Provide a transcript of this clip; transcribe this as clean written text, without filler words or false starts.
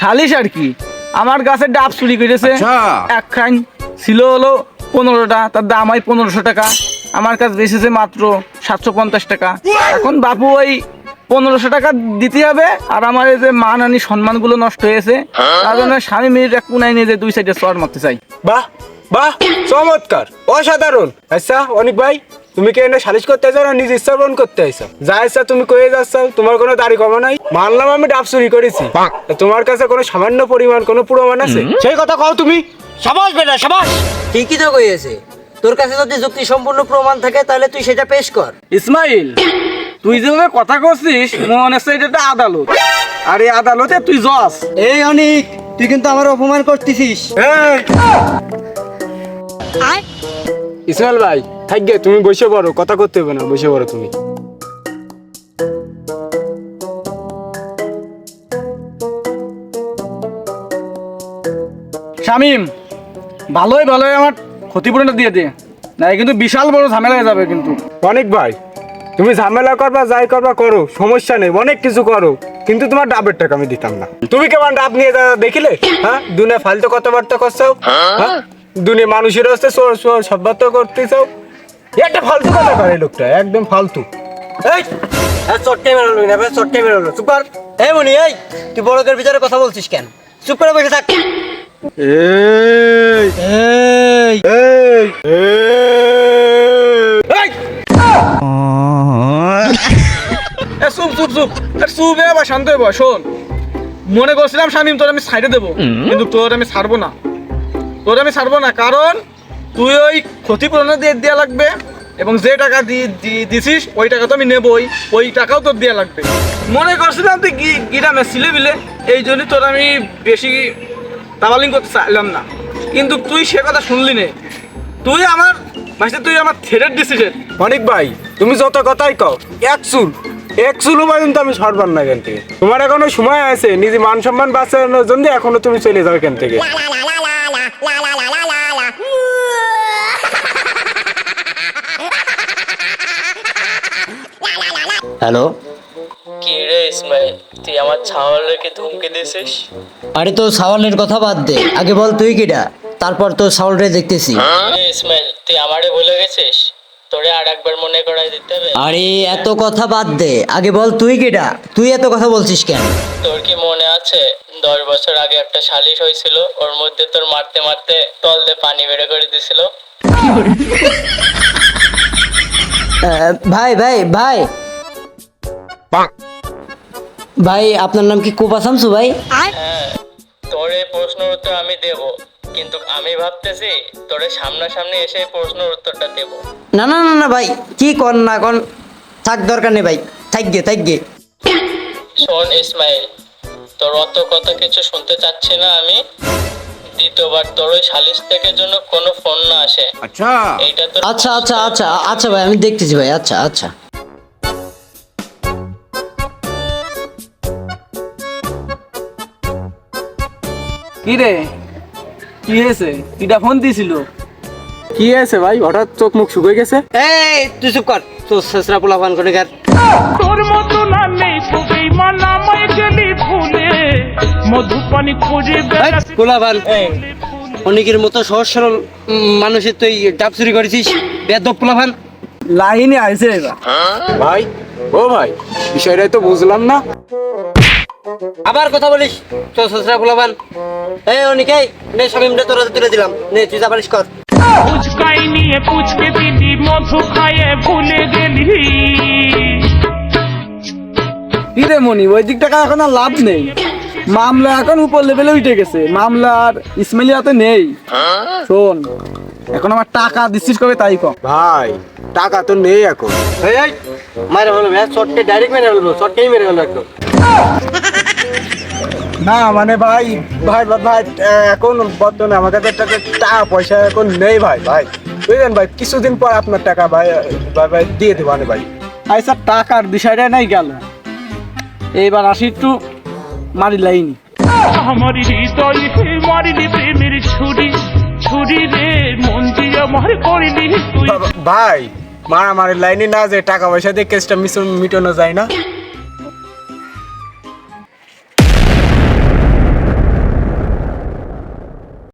সালিশ আর কি, আমার গাছের ডাব চুরি করেছে। একখান ছিল হলো 15টা, তার দাম হয় 1500 টাকা। আমার কাছে বেচেছে মাত্র 750 টাকা। এখন বাপু ওই 1500 টাকা দিতে হবে, আর আমার এই যে মান আনি সম্মানগুলো নষ্ট হয়েছে, তার জন্য স্বামী মেয়ের এক কোনায় নিয়ে যে 2 সাইডে চর মারতে চাই। বাহ বাহ, চমৎকার, অসাধারণ। আচ্ছা অনিক ভাই, তুমি কি এনে সালিশ করতে চাও না নিজ ইচ্ছা পূরণ করতে আইছো? যা ইচ্ছা তুমি কয়ে যাচ্ছ, তোমার কোনো দাড়ি কমা নাই। মানলাম আমি ডাব চুরি করেছি, তোমার কাছে কোনো সামান্য পরিমাণ কোনো প্রমাণ আছে? সেই কথা কও তুমি। সাবাস বেটা সাবাস, ঠিকই তো কইছে। তোর কাছে যদি যুক্তি সম্পূর্ণ প্রমাণ থাকে তাহলে তুই সেটা পেশ কর। ইসমাইল, তুই যেভাবে কথা করছিস মনে হচ্ছে এটা একটা আদালত, আর এই আদালতে তুই জজ। এই অনিক, তুই কিন্তু আমার অপমান করতেছিস। ইসমাইল ভাই থাকবে, তুমি বসে পড়ো, কথা করতে হবে না, বসে পড়ো তুমি। শামিম, ভালোই ভালোই আমার ক্ষতিপূরণটা দিয়ে দে, না কিন্তু বিশাল বড় ঝামেলা হয়ে যাবে কিন্তু। অনেক ভাই, তুমি ঝামেলা করবা যাই করবা করো, সমস্যা নেই, অনেক কিছু করো, কিন্তু তোমার ডাবের টাকা আমি দিতাম না। তুমি কেমন ডাব নিয়ে দেখিলে? হ্যাঁ, দুনিয়া ফালতু কথাবার্তা করছো। হ্যাঁ, দুনিয়া মানুষের হচ্ছে চোর চোর সভ্যতা করতে চাও। একটা ফালতু কথা করে লোকটা, একদম ফালতু। এই চট্টে বেরোলো না, চট্টে বেরোলো। চুপ কর। এই মনি, এই তুই বড়দের ভিতরে কথা বলছিস কেন? চুপ করে বসে থাক। এই এই এই এই চুপ চুপ চুপ, চুপ এবার শান্ত হয়ে বস। শোন, মনে করছিলাম শামিম তোর আমি সাইডে দেবো, কিন্তু তোর আমি ছাড়বো না, তোর আমি ছাড়বো না। কারণ তুই ওই ক্ষতিপূরণ দিয়ে দেওয়া লাগবে, এবং যে টাকা দিছিস ওই টাকা তো আমি নেবই, ওই টাকাও তোর দেওয়া লাগবে। মনে করছিলাম তুই গ্রামে ছিলে বিলে, এই জন্য তোর আমি বেশি দাবালিং করতে চাইলাম না, কিন্তু তুই সে কথা শুনলি নে। তুই আমার ভাষা, তুই আমার থ্রেট ডিসিশন। অনেক ভাই, তুমি যত কথাই কও, এক চুল পর্যন্ত আমি সরবার না এখান থেকে। তোমার এখনো সময় আছে নিজে মান সম্মান বাঁচানোর জন্য, এখনো তুমি চলে যাও এখান থেকে। হ্যালো, কি রে ইসমাইল, তুই আমার ছাওয়ালকে ধমকে দিছিস? আরে তো সাওয়ালের কথা বাদ দে, আগে বল তুই কিডা, তারপর তো সাওয়ালরে দেখতেছি। ইসমাইল, তুই আমারে ভুলে গেছিস? তোরে আর একবার মনে করাই দিতে হবে? আরে এত কথা বাদ দে, আগে বল তুই কিডা, তুই এত কথা বলছিস কেন? তোর কি মনে আছে 10 বছর আগে একটা সালিশ হয়েছিল, ওর মধ্যে তোর মারতে মারতে তল দিয়ে পানি বের করে দিছিল? ভাই ভাই ভাই ভাই, আপনার নাম কি কোপা শামসু ভাই? হ্যাঁ, তোর এই প্রশ্নের উত্তর আমি দেব, কিন্তু আমি ভাবতেছি তোরে সামনাসামনি এসে এই প্রশ্নের উত্তরটা দেব। না না না না ভাই, কি কর না কর, থাক, দরকার নেই ভাই, থাক গে। শোন ইসমাইল, তোর অত কথা কিছু শুনতে চাচ্ছি না আমি। দ্বিতীয়বার তোর ওই সালিশ থেকে জন্য কোনো ফোন না আসে। এইটা তোর আচ্ছা আচ্ছা আচ্ছা আচ্ছা ভাই, আমি দেখতেছি ভাই। আচ্ছা আচ্ছা। কি রে, কি হয়েছে? কিটা ফোন দিছিল? কি আছে ভাই, হঠাৎ চোখ মুখ শুকিয়ে গেছে? এই তুই চুপ কর, তোর শেষরা পোলা পান করে গার। তোর মতো না নেই তো বেঈমান, আমায় গেলি ভুলে মধু পানি খুঁজে বেড়াচ্ছি। পোলা পান অনেকের মতো সহজ সরল মানুষের তুই ডাব চুরি করেছিস, বেদব পোলা পান। লাইনে আইছে এবার। ভাই, ও ভাই, বিষয়টাই তো বুঝলাম না। আবার কথা বলিস, তোর শেষরা পোলা পান। এই অনেকেই নে, শামিমটা তোরা তুলে দিলাম, নে তুই যা পারিস কর। পুচকাই নিয়ে পুচকে দিলি, মধু খাইয়ে ভুলে গেলি। কি রে মনি, ওই দিক টাকা এখন আর লাভ নেই, মামলা এখন উপর লেভেলে উঠে গেছে, মামলা আর ইসমাইলের হাতে নেই। শোন, এখন আমার টাকা দিচ্ছিস কবে তাই কম। ভাই, টাকা তো নেই এখন। এই মারে হলো ভাই, শর্টকে ডাইরেক্ট মেরে হলো, শর্টকেই মেরে হলো একদম। না মানে ভাই ভাই ভাই, এখন বর্তমানে আমার কাছে টাকা পয়সা এখন নেই ভাই। বুঝলেন ভাই, কিছুদিন পর আপনার টাকা ভাই ভাই দিয়ে দেবো ভাই। আচ্ছা, টাকার বিষয়টা নাই গেল, এইবার আসি একটু মারি লাইনি। আমার হৃদয় মারিলি প্রেমের ছুরি, ছুরি রে মন দিয়ে আমার করিলি তুই। ভাই, মারামারির লাইনে না যে টাকা পয়সা দিয়ে কেসটা মিটানো যায় না।